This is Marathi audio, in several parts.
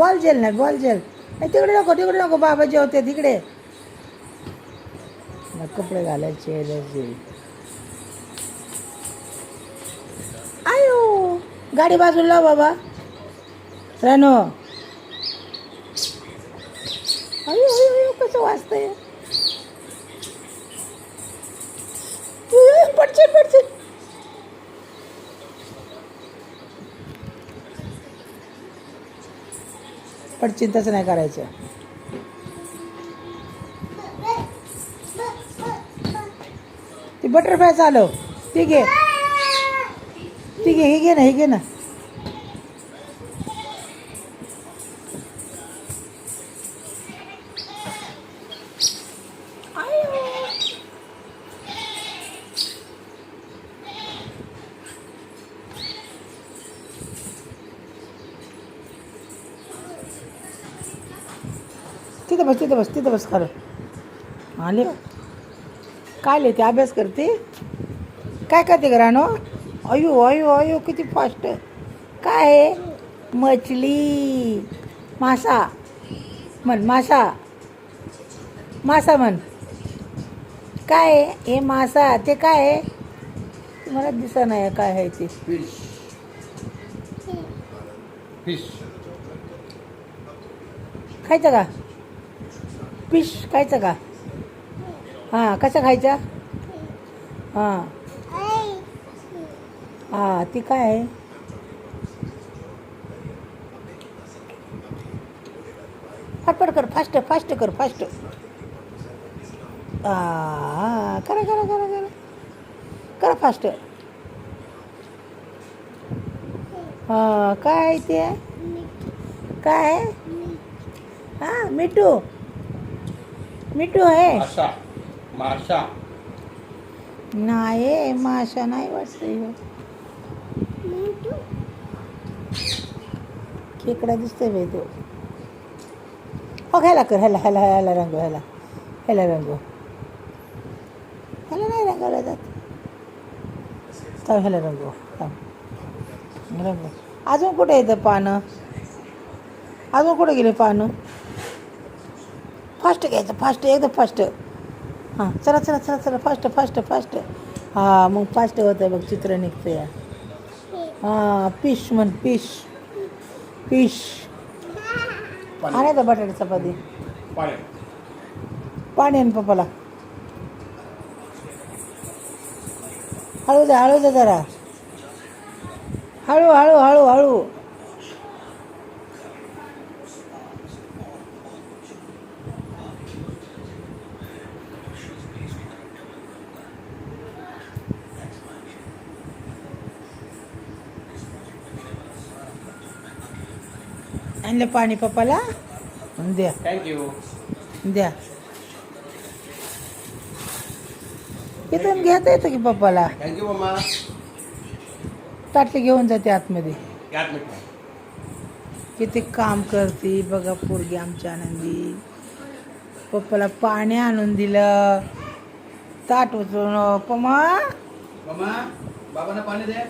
बॉल जेल नाही, बॉल जेल तिकडे नको, तिकडे नको, बाबा जेवते तिकडे. कपडे घालायचे एलर्जी. आयो गाडी बाजूला लाव बाबा. रानो अयो अयो अयो कसं वाजतंय. पडशील पडशील. पडशील तसं नाही करायचं. ती बटरफ्लाय चालव. ती घे, ती घे, ही घे ना, ही घे ना. तिथं बस, तिथं बस, तिथं बस. खरं आले काय लिहिते, अभ्यास करते. काय करते रानो. अयो अयो अयो किती फास्ट. काय आहे. मछली, मासा म्हण, मासा, मासा म्हण. काय आहे हे मासा. ते काय आहे मला दिसत नाही काय आहे ते. फिश, फिश खायचं का. फिश खायचं का. हां कसं खायचा. हां हां ती काय आहे. फटफट कर, फास्ट फास्ट कर, फास्ट. करा करा करा करा करा फास्ट. हां काय ते काय. हां मिठू, मिठू आहे. मासा, मासा नाही माशा नाही वाटतं. खेकडा दिसतोय बाई तो. हो ह्याला कर, ह्याला ह्याला ह्याला रंग, ह्याला ह्याला रंग. ह्याला नाही रंगवला जात. तर ह्याला रंग रंग. अजून कुठे येतं पानं. अजून कुठे गेले पानं. फास्ट घ्यायचं, फास्ट एकदम फास्ट. हां चला चला चला चला फास्ट फास्ट फास्ट. हां मग फास्ट होतं आहे बघ, चित्र निघतं या. हां फिश म्हण, फिश फिश. आणायचं बटाटा चपाती. पाणी आण पप्पाला. हळू जा, हळू जा जरा. हळू हळू हळू हळू. आणलं पाणी पप्पाला. द्या थँक्यू. द्या. इथून घेता येतं की पप्पाला. Thank you mamma. ताटली घेऊन जाते आतमध्ये. यात मिठा. किती काम करते बघा पोरगी आमची आनंदी. पप्पाला पाणी आणून दिलं. ताट उचलून. पम्मा मम्मा बाबांना पाणी दे.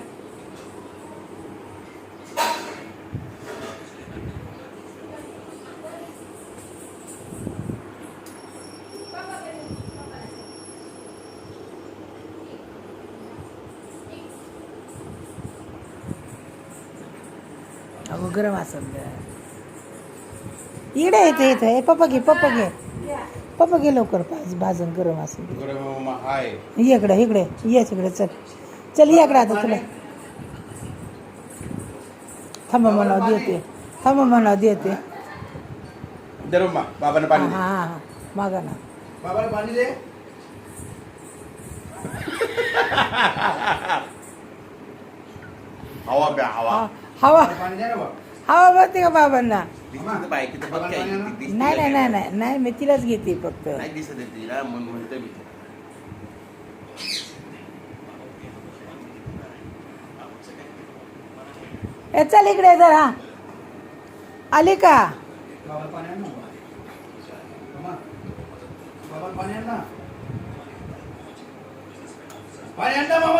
अगो गरम असेल. इकडे येते येतं. हे पप्पा घे, पप्पा घे, पप्पा घे लवकर. भाजून गरम असेल. मम्मा हाय. ये इकडे, इकडे येच इकडे. चल चल ये इकडे आता. तुला थांबा म्हणा देते, थांबा म्हणा देते. दे मम्मा बाबांना पाणी हां दे. हां हां मागा ना. बाबाला पाणी दे. हवा प्या, हवा. हवा पाणी दे ना बा. हवा बघते का बाबांना. बायकीचं बघ काय नाही नाही नाही नाही नाही मी तिलाच घेते फक्त. नाही दिसत आहे तिला म्हणून म्हणतोय मी. ए चल इकडे जरा. आली का. बाबाला पाणी आण ना. मम्मा बाबाला पाणी आण ना. पाणी आण ना मामा.